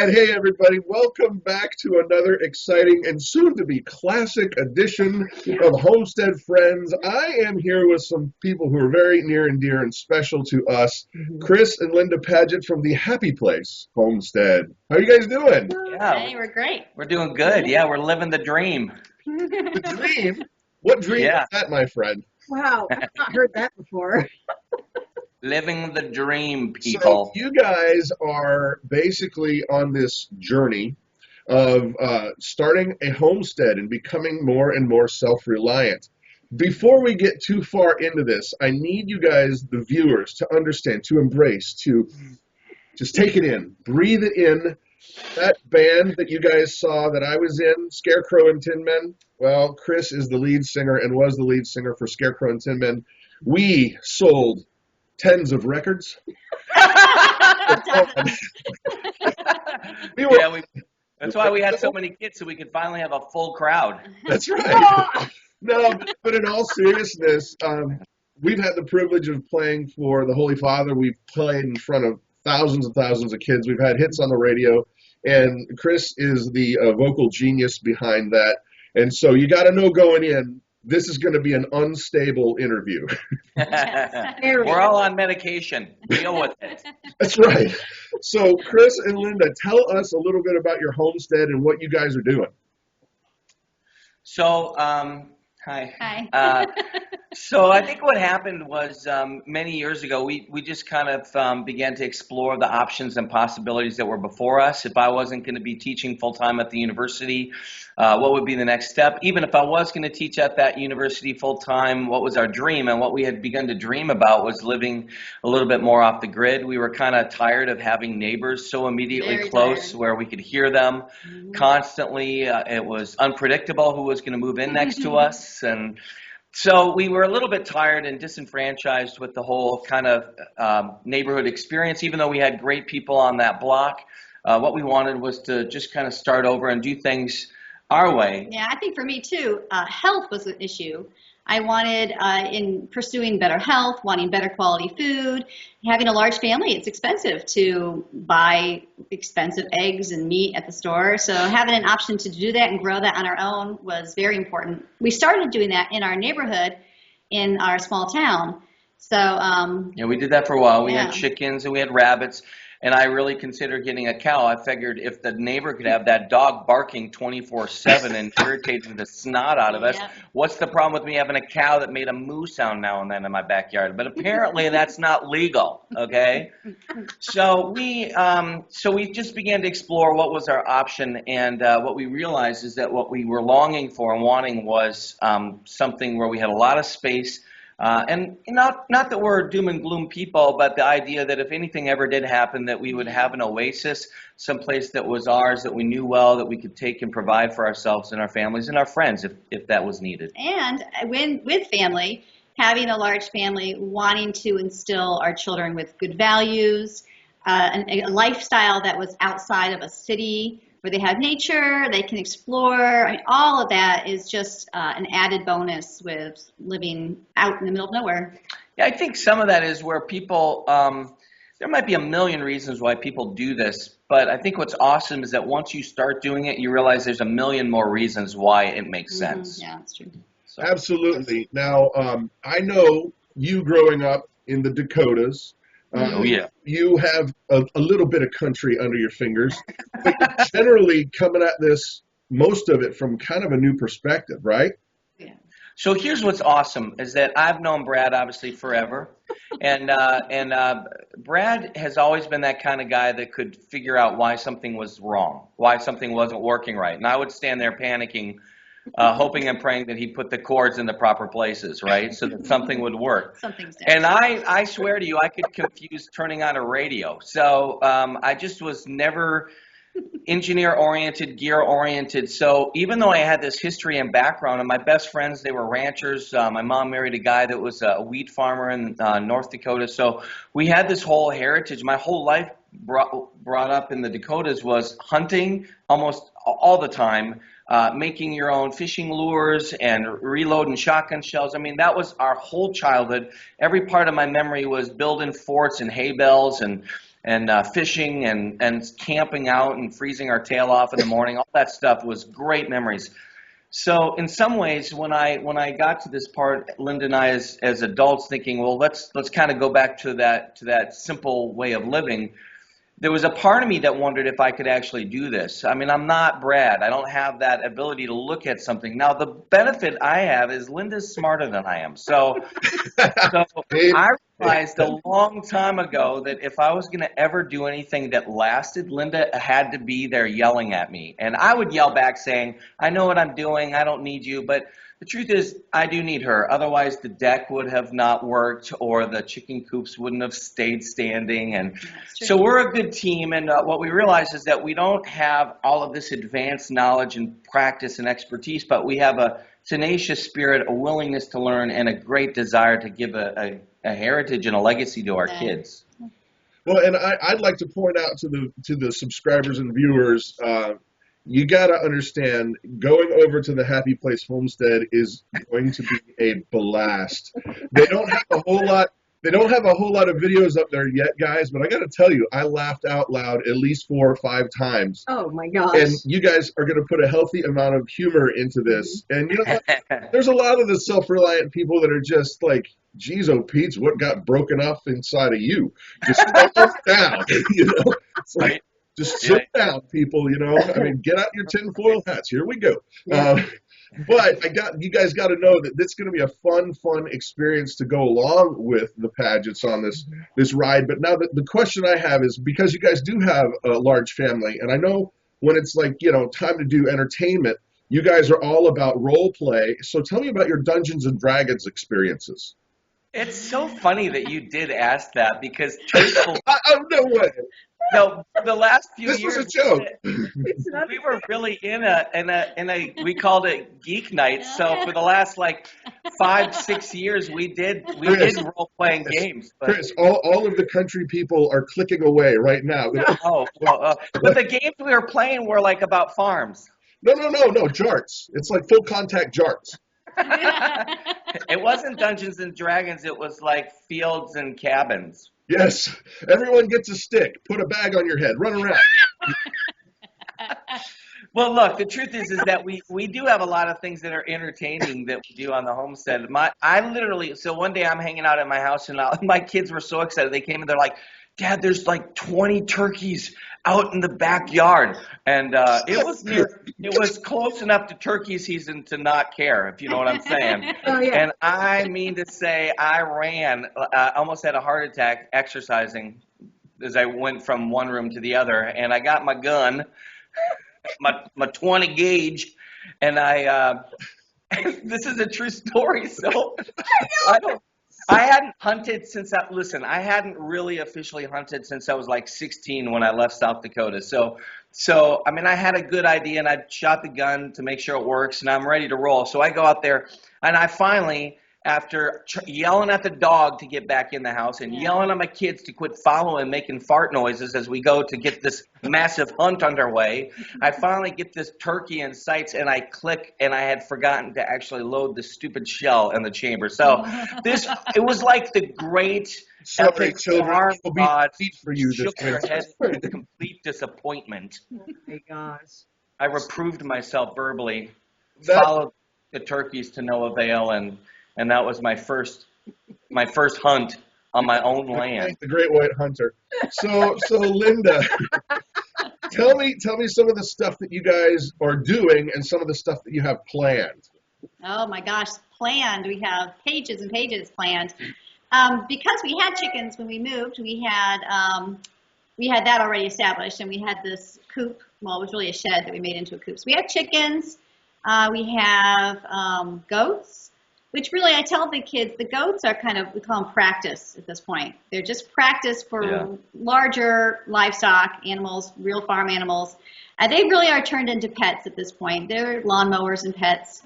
right, hey everybody, welcome back to another exciting and soon-to-be classic edition of Homestead Friends. I am here with some people who are very near and dear and special to us, Chris and Linda Paget from the Happy Place Homestead. How are you guys doing? Yeah, Hey, we're great. we're doing good. Yeah, we're living the dream. The dream? What dream is that, my friend? Wow, I've not heard that before. Living the dream, So people. you guys are basically on this journey of starting a homestead and becoming more and more self-reliant. Before we get too far into this, I need you guys, the viewers, to understand, to embrace, to just take it in, breathe it in. That band that you guys saw that I was in, Scarecrow and Tin Men, well, Chris is the lead singer and was the lead singer for Scarecrow and Tin Men. We sold tens of records. That's why we had so many kids, so we could finally have a full crowd. That's right. No, but in all seriousness, we've had the privilege of playing for the Holy Father. We've played in front of thousands and thousands of kids. We've had hits on the radio, and Chris is the vocal genius behind that. And so you got to know going in, this is going to be an unstable interview. We're all on medication. Deal with it. That's right. So Chris and Linda, tell us a little bit about your homestead and what you guys are doing. So, hi. Hi. So I think what happened was many years ago, we just kind of began to explore the options and possibilities that were before us. If I wasn't going to be teaching full-time at the university, what would be the next step? Even if I was going to teach at that university full-time, what was our dream? And what we had begun to dream about was living a little bit more off the grid. We were kind of tired of having neighbors so immediately Very close tired. where we could hear them constantly. It was unpredictable who was going to move in next to us. And so we were a little bit tired and disenfranchised with the whole kind of neighborhood experience, even though we had great people on that block. What we wanted was to just kind of start over and do things our way. Yeah, I think for me too, health was an issue. I wanted, in pursuing better health, wanting better quality food, having a large family, it's expensive to buy expensive eggs and meat at the store. So having an option to do that and grow that on our own was very important. We started doing that in our neighborhood in our small town. So Yeah, we did that for a while. We Yeah. had chickens and we had rabbits. And I really considered getting a cow. I figured if the neighbor could have that dog barking 24/7 and irritating the snot out of us, Yeah. what's the problem with me having a cow that made a moo sound now and then in my backyard? But apparently that's not legal, okay? So we just began to explore what was our option, and what we realized is that what we were longing for and wanting was something where we had a lot of space. And not that we're doom and gloom people, but the idea that if anything ever did happen, that we would have an oasis, someplace that was ours, that we knew well, that we could take and provide for ourselves and our families and our friends if that was needed. and with family, having a large family, wanting to instill our children with good values, a lifestyle that was outside of a city, where they have nature, they can explore. I mean, all of that is just an added bonus with living out in the middle of nowhere. Yeah, I think some of that is where people, there might be a million reasons why people do this, but I think what's awesome is that once you start doing it, you realize there's a million more reasons why it makes sense. Yeah, that's true. So, Absolutely. Now, I know you growing up in the Dakotas, oh yeah. you have a little bit of country under your fingers, but you're generally coming at this, most of it from kind of a new perspective, right? Yeah. So here's what's awesome is that I've known Brad obviously forever, and Brad has always been that kind of guy that could figure out why something was wrong, why something wasn't working right, and I would stand there panicking, hoping and praying that he put the chords in the proper places, right, so that something would work. Something's there. And I swear to you, I could confuse turning on a radio. So I just was never engineer-oriented, gear-oriented. So even though I had this history and background, and my best friends, they were ranchers. My mom married a guy that was a wheat farmer in North Dakota. So we had this whole heritage. My whole life brought up in the Dakotas was hunting almost all the time, making your own fishing lures and reloading shotgun shells. I mean, that was our whole childhood. Every part of my memory was building forts and hay bales and fishing and camping out and freezing our tail off in the morning. All that stuff was great memories. So in some ways, when I got to this part, Linda and I as adults thinking, well, let's kind of go back to that simple way of living. There was a part of me that wondered if I could actually do this. I mean, I'm not Brad. I don't have that ability to look at something. Now, the benefit I have is Linda's smarter than I am. So I realized a long time ago that if I was going to ever do anything that lasted, Linda had to be there yelling at me. And I would yell back saying, I know what I'm doing. I don't need you. But the truth is, I do need her. Otherwise, the deck would have not worked or the chicken coops wouldn't have stayed standing. And so we're a good team. And what we realize is that we don't have all of this advanced knowledge and practice and expertise, but we have a tenacious spirit, a willingness to learn, and a great desire to give a heritage and a legacy to our kids. Well, and I'd like to point out to the subscribers and viewers, you got to understand, going over to the Happy Place Homestead is going to be a blast. They don't have a whole lot. They don't have a whole lot of videos up there yet, guys, but I got to tell you, I laughed out loud at least 4 or 5 times. Oh, my gosh. And you guys are going to put a healthy amount of humor into this. And you know what? There's a lot of the self-reliant people that are just like, geez, oh, Pete, what got broken up inside of you? Just calm down, you know? It's like, just sit down, people, you know? I mean, get out your tinfoil hats. Here we go. But you guys got to know that it's going to be a fun experience to go along with the Pagets on this ride. But now the question I have is, because you guys do have a large family, and I know when it's like, you know, time to do entertainment, you guys are all about role play. So tell me about your Dungeons and Dragons experiences. It's so funny that you did ask that, because truthfully, no way. No, the last few this years, was a joke. we were really in a we called it Geek Night. So for the last like 5-6 years, we did role playing games. But, Chris, all of the country people are clicking away right now. But the games we were playing were like about farms. No, jarts. It's like full contact jarts. It wasn't Dungeons and Dragons. It was like fields and cabins. Yes, everyone gets a stick. Put a bag on your head. Run around. Well, look, the truth is that we do have a lot of things that are entertaining that we do on the homestead. So one day I'm hanging out at my house, and my kids were so excited. They came and they're like, Dad, there's like 20 turkeys out in the backyard. And it was close enough to turkey season to not care, if you know what I'm saying. Oh, yeah. And I mean to say, I ran, almost had a heart attack exercising as I went from one room to the other. And I got my gun, my 20 gauge, and this is a true story. So I hadn't hunted since I hadn't really officially hunted since I was like 16 when I left South Dakota. So I mean, I had a good idea, and I shot the gun to make sure it works, and I'm ready to roll. So I go out there, and I finally, after yelling at the dog to get back in the house and yelling at my kids to quit following, making fart noises as we go to get this massive hunt underway, I finally get this turkey in sights, and I click, and I had forgotten to actually load the stupid shell in the chamber. So it was like the great epic farm god for you shook their head in complete disappointment. Oh my gosh. I reproved myself verbally, followed the turkeys to no avail, and that was my first hunt on my own land. The Great White Hunter. So Linda, tell me some of the stuff that you guys are doing and some of the stuff that you have planned. Oh my gosh, planned. We have pages and pages planned. Because we had chickens when we moved, we had that already established, and we had this coop. Well, it was really a shed that we made into a coop. So we have chickens. We have goats, which really, I tell the kids, the goats are we call them practice at this point. They're just practice for larger livestock animals, real farm animals. They really are turned into pets at this point. They're lawnmowers and pets.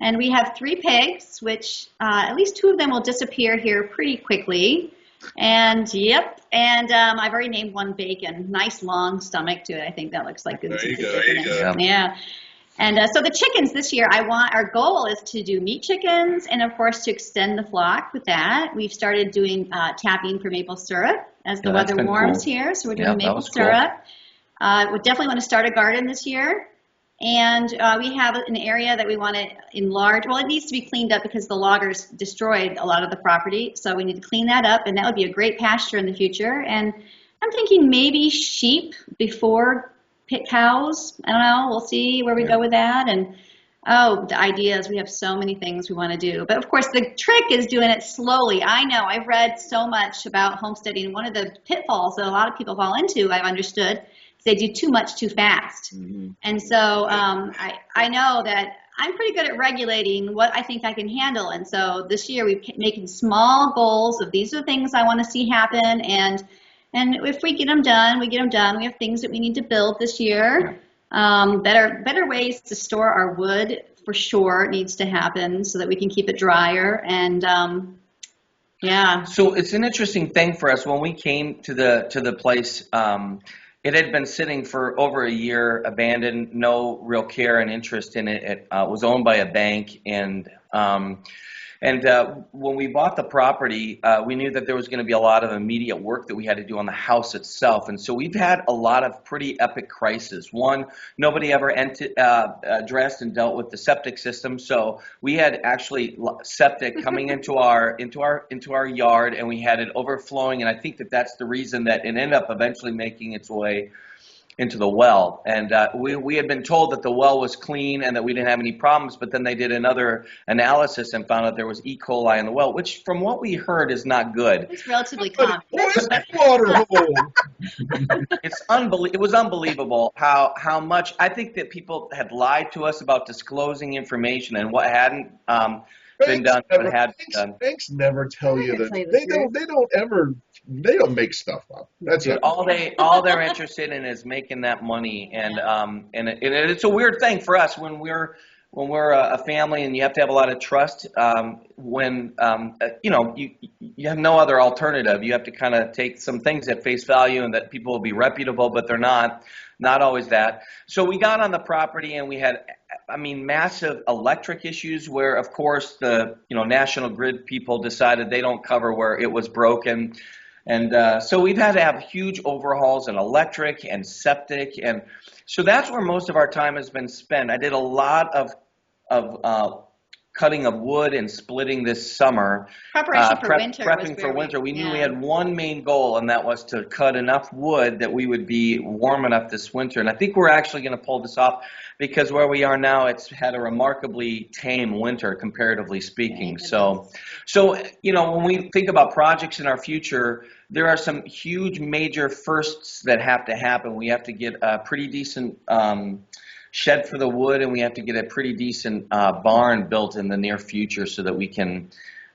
And we have 3 pigs, which at least 2 of them will disappear here pretty quickly. And I've already named one Bacon. Nice long stomach to it. I think that looks like good. There you go. Yeah. And so the chickens this year, our goal is to do meat chickens and of course to extend the flock with that. We've started doing tapping for maple syrup as the weather warms here. So we're doing maple syrup. We definitely want to start a garden this year. And we have an area that we want to enlarge. Well, it needs to be cleaned up because the loggers destroyed a lot of the property. So we need to clean that up, and that would be a great pasture in the future. And I'm thinking maybe sheep before pit cows. I don't know. We'll see where we go with that. And the ideas, we have so many things we want to do. But of course, the trick is doing it slowly. I know. I've read so much about homesteading. One of the pitfalls that a lot of people fall into, I've understood, they do too much too fast. Mm-hmm. And so I know that I'm pretty good at regulating what I think I can handle. And so this year we're making small goals of these are the things I want to see happen. And if we get them done, we get them done. We have things that we need to build this year. Better ways to store our wood for sure needs to happen so that we can keep it drier. And yeah. So it's an interesting thing for us when we came to the place. It had been sitting for over a year, abandoned, no real care and interest in it. It was owned by a bank, and when we bought the property, we knew that there was going to be a lot of immediate work that we had to do on the house itself. And so we've had a lot of pretty epic crises. One, nobody ever addressed and dealt with the septic system. So we had actually septic coming into our yard, and we had it overflowing. And I think that that's the reason that it ended up eventually making its way into the well. And we had been told that the well was clean and that we didn't have any problems, but then they did another analysis and found out there was E. coli in the well, which from what we heard is not good. It's relatively common. Water hole. It was unbelievable how much I think that people had lied to us about disclosing information and what hadn't been done. Banks never tell you that. They don't make stuff up. That's it. All they're interested in is making that money, and it's a weird thing for us when we're a family and you have to have a lot of trust. You have no other alternative. You have to kind of take some things at face value and that people will be reputable, but they're not always that. So we got on the property and we had, massive electric issues where, of course, the National Grid people decided they don't cover where it was broken. And so we've had to have huge overhauls in electric and septic. And so that's where most of our time has been spent. I did a lot of cutting of wood and splitting this summer. Prepping for winter. We knew we had one main goal, and that was to cut enough wood that we would be warm enough this winter. And I think we're actually going to pull this off because where we are now, it's had a remarkably tame winter, comparatively speaking. So when we think about projects in our future, there are some huge major firsts that have to happen. We have to get a pretty decent shed for the wood, and we have to get a pretty decent barn built in the near future so that we can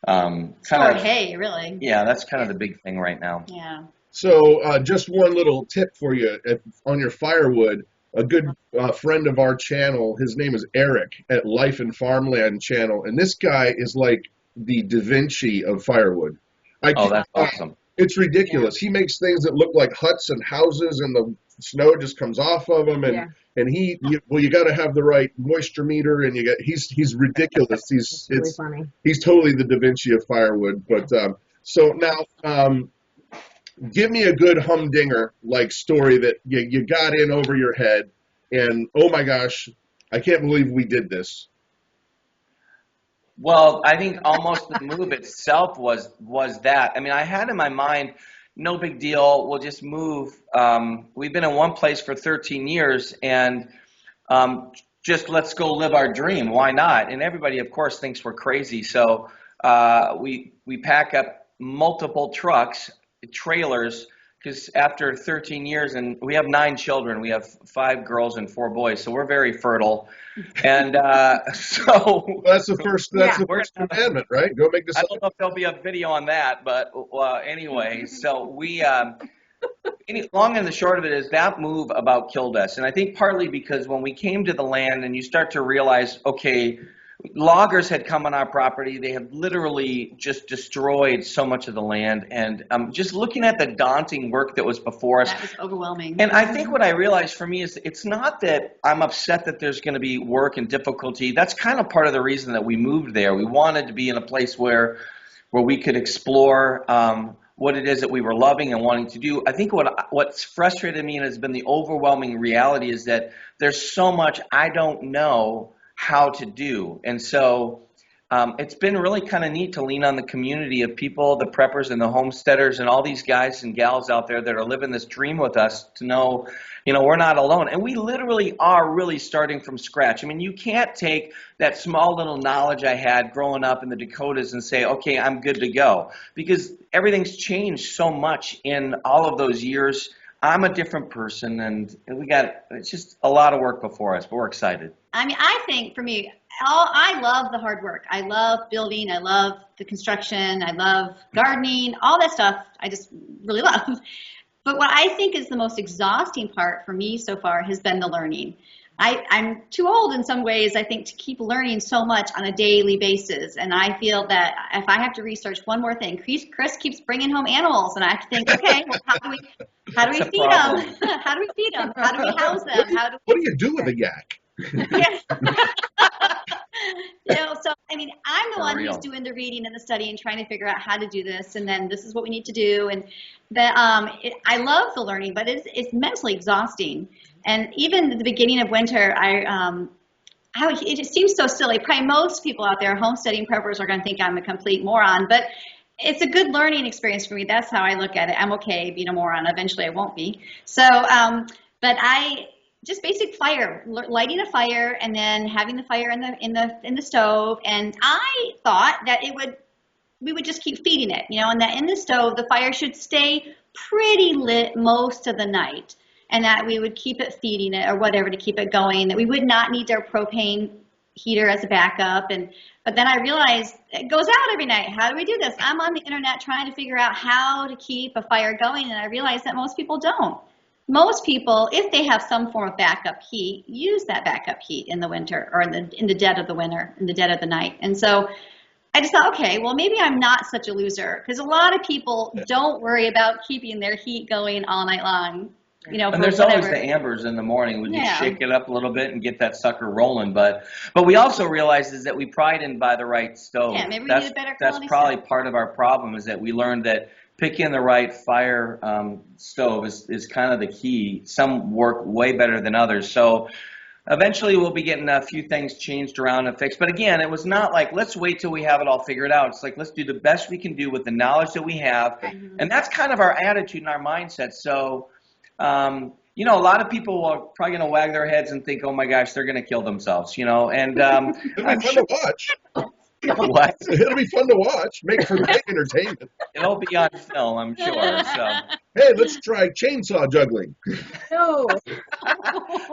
store hay, really. Yeah, that's kind of the big thing right now. Yeah. So just one little tip for you on your firewood. A good friend of our channel, his name is Eric at Life and Farmland channel, and this guy is like the Da Vinci of firewood. That's awesome. It's ridiculous. Yeah. He makes things that look like huts and houses, and the snow just comes off of them, and you got to have the right moisture meter, and he's ridiculous. He's funny. He's totally the Da Vinci of firewood. But so now, give me a good humdinger like story that you got in over your head, and oh my gosh, I can't believe we did this. Well, I think almost the move itself was that. I had in my mind, no big deal, we'll just move. We've been in one place for 13 years, and just let's go live our dream. Why not? And everybody, of course, thinks we're crazy. So we pack up multiple trucks, trailers, because after 13 years, and we have 9 children, we have 5 girls and 4 boys, so we're very fertile. And so that's the first commandment, right? Go make disciples. I don't know if there'll be a video on that, but anyway, so we long and the short of it is that move about killed us. And I think partly because when we came to the land and you start to realize, okay, loggers had come on our property. They had literally just destroyed so much of the land. And just looking at the daunting work that was before us. That was overwhelming. And I think what I realized for me is it's not that I'm upset that there's going to be work and difficulty. That's kind of part of the reason that we moved there. We wanted to be in a place where we could explore what it is that we were loving and wanting to do. I think what's frustrated me and has been the overwhelming reality is that there's so much I don't know how to do. And so it's been really kind of neat to lean on the community of people, the preppers and the homesteaders and all these guys and gals out there that are living this dream with us to know, we're not alone. And we literally are really starting from scratch. I mean, you can't take that small little knowledge I had growing up in the Dakotas and say, okay, I'm good to go. Because everything's changed so much in all of those years. I'm a different person, and it's just a lot of work before us, but we're excited. I mean, I think for me, I love the hard work. I love building. I love the construction. I love gardening, all that stuff I just really love. But what I think is the most exhausting part for me so far has been the learning. I'm too old in some ways, I think, to keep learning so much on a daily basis. And I feel that if I have to research one more thing, Chris keeps bringing home animals, and I have to think, okay, well, how do we feed them? How do we feed them? How do we house them? What do you do with a yak? So I mean, I'm the one who's doing the reading and the study and trying to figure out how to do this, and then this is what we need to do. And I love the learning, but it's mentally exhausting. And even at the beginning of winter, it just seems so silly. Probably most people out there, homesteading preppers, are going to think I'm a complete moron, but it's a good learning experience for me. That's how I look at it. I'm okay being a moron. Eventually, I won't be. So, but just basic fire, lighting a fire, and then having the fire in the stove. And I thought that we would just keep feeding it, and that in the stove the fire should stay pretty lit most of the night, and that we would keep it feeding it or whatever to keep it going. That we would not need our propane heater as a backup. But then I realized it goes out every night. How do we do this? I'm on the internet trying to figure out how to keep a fire going, and I realized that most people don't. Most people, if they have some form of backup heat, use that backup heat in the winter or in the dead of the winter, in the dead of the night. And so I just thought, okay, well, maybe I'm not such a loser, because a lot of people don't worry about keeping their heat going all night long. And there's always the ambers in the morning. We just shake it up a little bit and get that sucker rolling. But we also realized is that we probably didn't buy the right stove. Yeah, maybe we need a better quality That's probably stove. part of our problem, is that we learned that picking the right fire stove is kind of the key. Some work way better than others. So eventually we'll be getting a few things changed around and fixed. But again, it was not like, let's wait till we have it all figured out. It's like, let's do the best we can do with the knowledge that we have. Mm-hmm. And that's kind of our attitude and our mindset. So, a lot of people are probably going to wag their heads and think, oh my gosh, they're going to kill themselves, and it'll be fun to watch. What? It'll be fun to watch. Make for great entertainment. It'll be on film, I'm sure. So. Hey, let's try chainsaw juggling. No.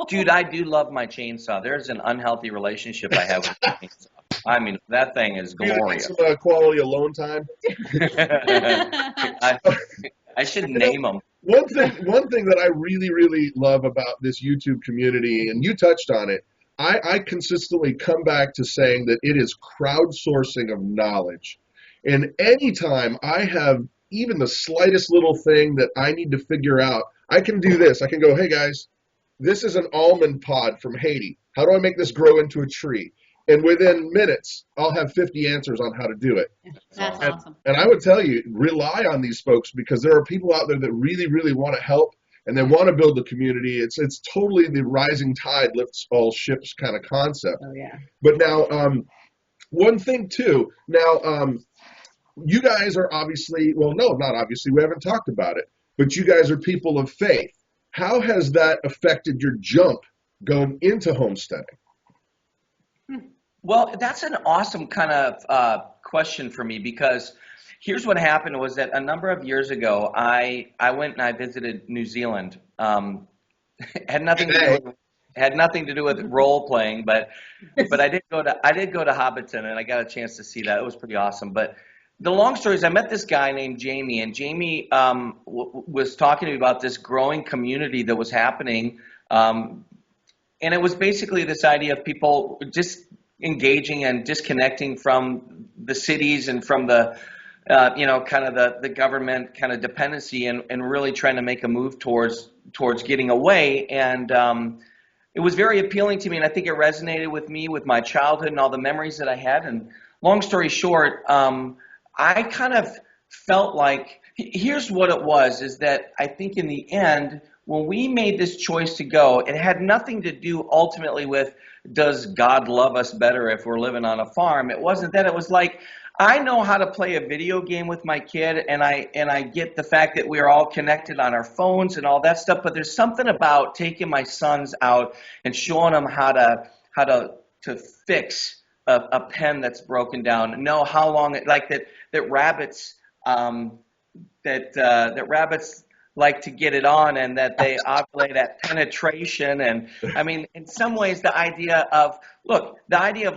Dude, I do love my chainsaw. There's an unhealthy relationship I have with my chainsaw. I mean, that thing is glorious. Some quality alone time. I should name them. One thing that I really, really love about this YouTube community, and you touched on it, I consistently come back to saying that it is crowdsourcing of knowledge. And anytime I have even the slightest little thing that I need to figure out, I can do this. I can go, hey guys, this is an almond pod from Haiti. How do I make this grow into a tree? And within minutes, I'll have 50 answers on how to do it. That's awesome. And I would tell you, rely on these folks, because there are people out there that really, really want to help, and they want to build the community. It's totally the rising tide lifts all ships kind of concept. Oh, yeah. But now, one thing too, now, you guys are obviously, well, no, not obviously, we haven't talked about it, but you guys are people of faith. How has that affected your jump going into homesteading? Well, that's an awesome kind of question for me, because here's what happened was that a number of years ago, I went and I visited New Zealand. Had nothing to do with role playing, but I did go to Hobbiton, and I got a chance to see that. It was pretty awesome. But the long story is, I met this guy named Jamie, and Jamie was talking to me about this growing community that was happening, and it was basically this idea of people just engaging and disconnecting from the cities and from the kind of the government kind of dependency, and really trying to make a move towards getting away. And it was very appealing to me, and I think it resonated with me, with my childhood and all the memories that I had. And long story short, I kind of felt like, here's what it was, is that I think in the end, when we made this choice to go, it had nothing to do ultimately with, does God love us better if we're living on a farm? It wasn't that. It was like, I know how to play a video game with my kid, and I get the fact that we're all connected on our phones and all that stuff, but there's something about taking my sons out and showing them how to fix a pen that's broken down, know how long it, like that rabbits that rabbits like to get it on, and that they ovulate at penetration. And I mean, in some ways, the idea of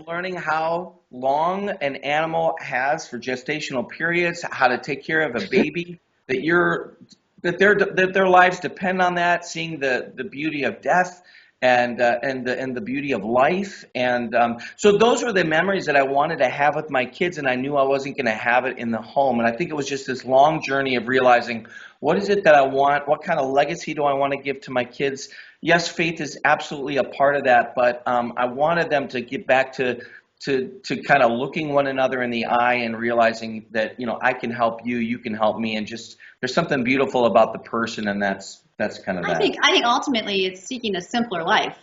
learning how long an animal has for gestational periods, how to take care of a baby, that their lives depend on that, seeing the beauty of death and the beauty of life. And so those were the memories that I wanted to have with my kids, and I knew I wasn't going to have it in the home. And I think it was just this long journey of realizing, what is it that I want? What kind of legacy do I want to give to my kids? Yes, faith is absolutely a part of that, but I wanted them to get back to kind of looking one another in the eye and realizing that, I can help you, you can help me, and just there's something beautiful about the person, and that's kind of that. I think ultimately it's seeking a simpler life.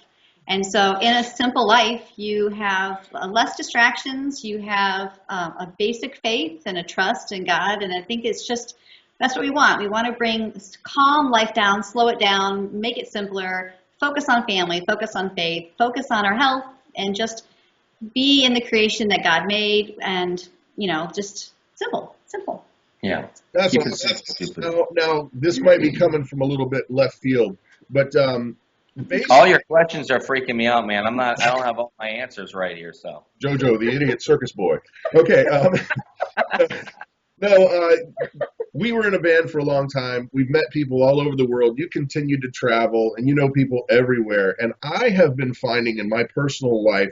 And so in a simple life, you have less distractions, you have a basic faith and a trust in God, and I think it's just, that's what we want. We want to bring calm life down, slow it down, make it simpler, focus on family, focus on faith, focus on our health, and just be in the creation that God made, and, just simple. Yeah. That's now, this might be coming from a little bit left field, but all your questions are freaking me out, man. I don't have all my answers right here, so. Jojo, the idiot circus boy. Okay. No, we were in a band for a long time. We've met people all over the world. You continue to travel, and you know people everywhere. And I have been finding in my personal life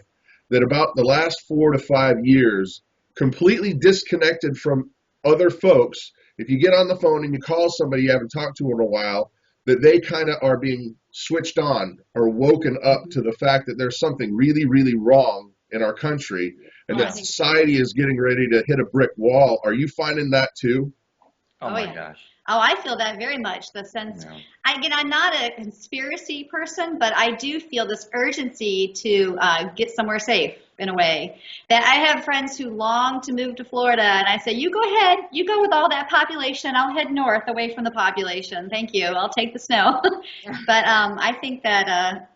that about the last 4 to 5 years, completely disconnected from other folks, if you get on the phone and you call somebody you haven't talked to in a while, that they kind of are being switched on or woken up to the fact that there's something really, really wrong in our country, and that society is getting ready to hit a brick wall. Are you finding that too? Oh my gosh. Oh, I feel that very much. The sense, I'm not a conspiracy person, but I do feel this urgency to get somewhere safe in a way. That I have friends who long to move to Florida, and I say, you go ahead, you go with all that population. I'll head north away from the population. Thank you. I'll take the snow. But I think that,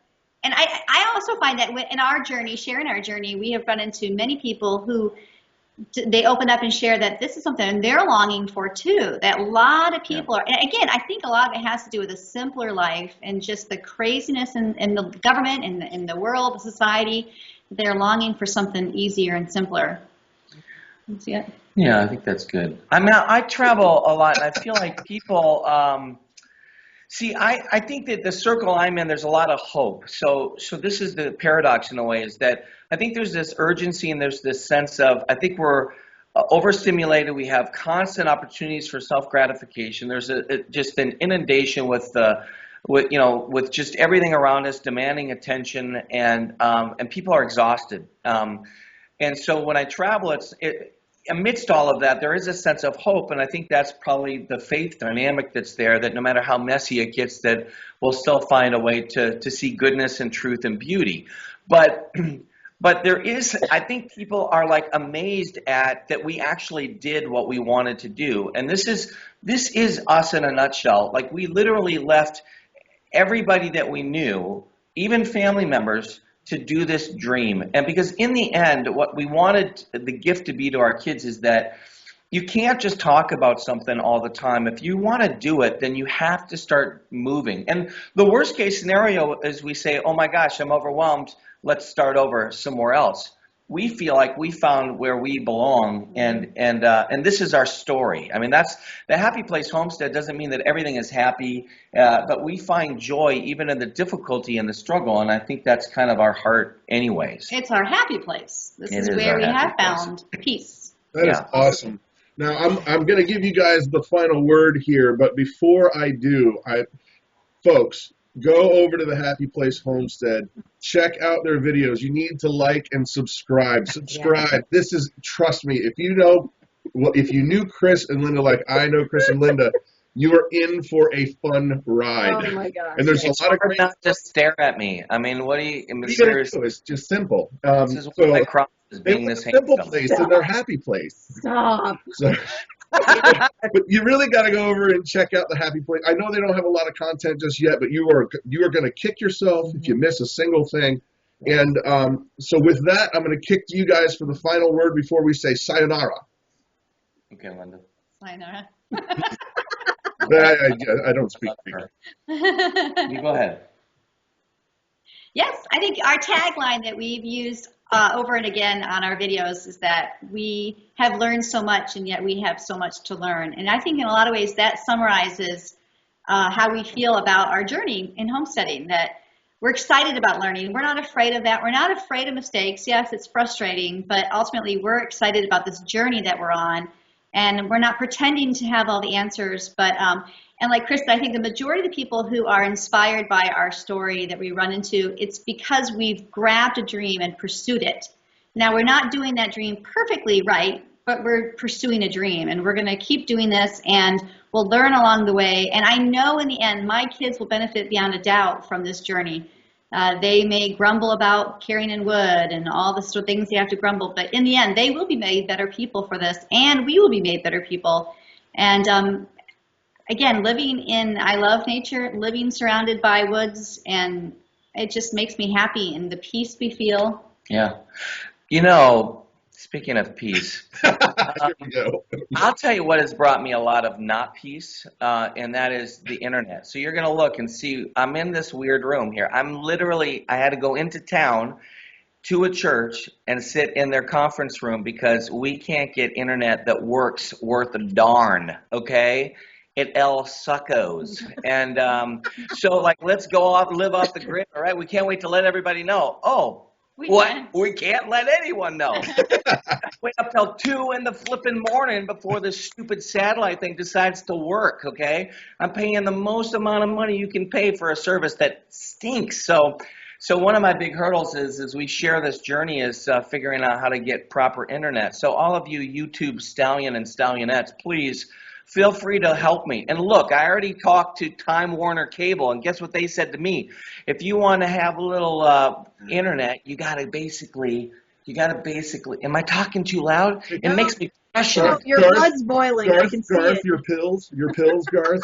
and I also find that in our journey, sharing our journey, we have run into many people who they open up and share that this is something they're longing for too. That a lot of people are, and again, I think a lot of it has to do with a simpler life and just the craziness in the government and in the world, the society. They're longing for something easier and simpler. See it? Yeah, I think that's good. I travel a lot, and I feel like people. I think that the circle I'm in, there's a lot of hope. So this is the paradox in a way, is that I think there's this urgency and there's this sense of, I think we're overstimulated. We have constant opportunities for self-gratification. There's just an inundation with just everything around us demanding attention, and people are exhausted. And so when I travel, amidst all of that, there is a sense of hope, and I think that's probably the faith dynamic that's there, that no matter how messy it gets, that we'll still find a way to see goodness and truth and beauty. But there is, I think people are like amazed at that we actually did what we wanted to do. And this is us in a nutshell. Like, we literally left everybody that we knew, even family members, to do this dream. And because in the end, what we wanted the gift to be to our kids is that you can't just talk about something all the time. If you want to do it, then you have to start moving. And the worst case scenario is we say, oh my gosh, I'm overwhelmed. Let's start over somewhere else. we feel like we found where we belong, and this is our story. I mean, that's the Happy Place Homestead. Doesn't mean that everything is happy, but we find joy even in the difficulty and the struggle, and I think that's kind of our heart, anyways. It's our happy place. This It is is where our we happy have place. found peace. That is awesome. Now, I'm going to give you guys the final word here, but before I do, folks, go over to the Happy Place Homestead. Check out their videos. You need to like and subscribe. Subscribe. This is, trust me, if you knew Chris and Linda like I know Chris and Linda, you are in for a fun ride. Oh my gosh. And there's a lot of great. Not just stare at me. I mean, what do you? Do? It's just simple. This is what my cross is being they this want a simple handsome. place in their happy place. Stop. So, but you really got to go over and check out the Happy Place. I know they don't have a lot of content just yet, but you are going to kick yourself if you miss a single thing. And so with that, I'm going to kick to you guys for the final word before we say sayonara. Okay, Linda. Sayonara. I don't speak Greek. You go ahead. Yes, I think our tagline that we've used over and again on our videos is that we have learned so much and yet we have so much to learn. And I think in a lot of ways that summarizes how we feel about our journey in homesteading, that we're excited about learning. We're not afraid of that. We're not afraid of mistakes. Yes, it's frustrating, but ultimately we're excited about this journey that we're on. And we're not pretending to have all the answers, but and like Christa, I think the majority of the people who are inspired by our story that we run into, it's because we've grabbed a dream and pursued it. Now, we're not doing that dream perfectly right, but we're pursuing a dream, and we're going to keep doing this, and we'll learn along the way. And I know in the end, my kids will benefit beyond a doubt from this journey. They may grumble about carrying in wood and all the sort of things they have to grumble, but in the end, they will be made better people for this, and we will be made better people. And again, I love nature, living surrounded by woods, and it just makes me happy, and the peace we feel. Yeah. You know, speaking of peace, Here we go. I'll tell you what has brought me a lot of not peace, and that is the internet. So you're going to look and see, I'm in this weird room here. I had to go into town to a church and sit in their conference room because we can't get internet that works worth a darn, okay? It el suckos. And so, like, let's go off, live off the grid, all right? We can't wait to let everybody know. Oh, we can't let anyone know. Wait up till 2 in the flipping morning before this stupid satellite thing decides to work, okay? I'm paying the most amount of money you can pay for a service that stinks. So one of my big hurdles is we share this journey is figuring out how to get proper internet. So all of you YouTube stallion and stallionettes, please feel free to help me. And look, I already talked to Time Warner Cable, and guess what they said to me? If you want to have a little internet, you gotta basically, am I talking too loud? It makes me passionate. Your blood's boiling. I can see Garth, it. your pills, Garth.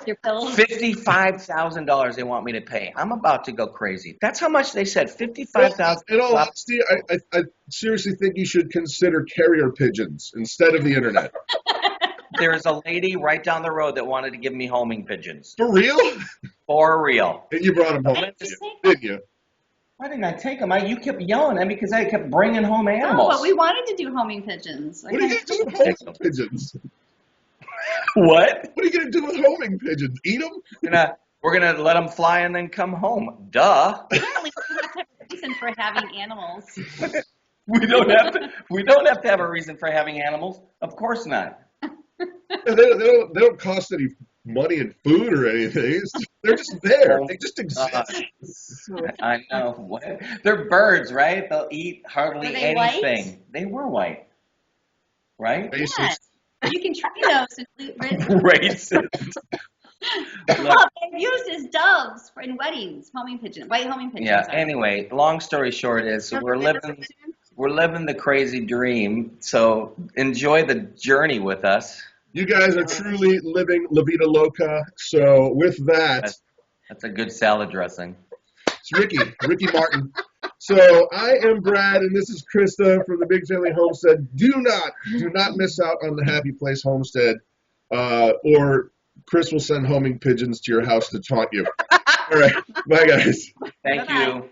Your pills. $55,000 they want me to pay. I'm about to go crazy. That's how much they said. $55,000. In all honesty, I seriously think you should consider carrier pigeons instead of the internet. There is a lady right down the road that wanted to give me homing pigeons. For real? For real. And you brought them home, didn't you? Why didn't I take them? You kept yelling at me because I kept bringing home animals. Oh, but we wanted to do homing pigeons. What are you going to do with homing pigeons? What? What are you going to do with homing pigeons? Eat them? We're gonna let them fly and then come home. Duh. Apparently, we have to have a reason for having animals. We don't have to have a reason for having animals. Of course not. They don't cost any money and food or anything. They're just there. They just exist. I know. What? They're birds, right? They'll eat hardly Were they anything. white? They were white, right? Yes. You can try those. Racist. Well, they're used as doves in weddings. Homing pigeon, white homing pigeons. Yeah. Anyway, long story short is we're living the crazy dream. So enjoy the journey with us. You guys are truly living La Vida Loca. So with that, that's a good salad dressing. It's Ricky Martin. So I am Brad, and this is Christa from the Big Family Homestead. Do not miss out on the Happy Place Homestead, or Chris will send homing pigeons to your house to taunt you. All right, bye guys. Thank you.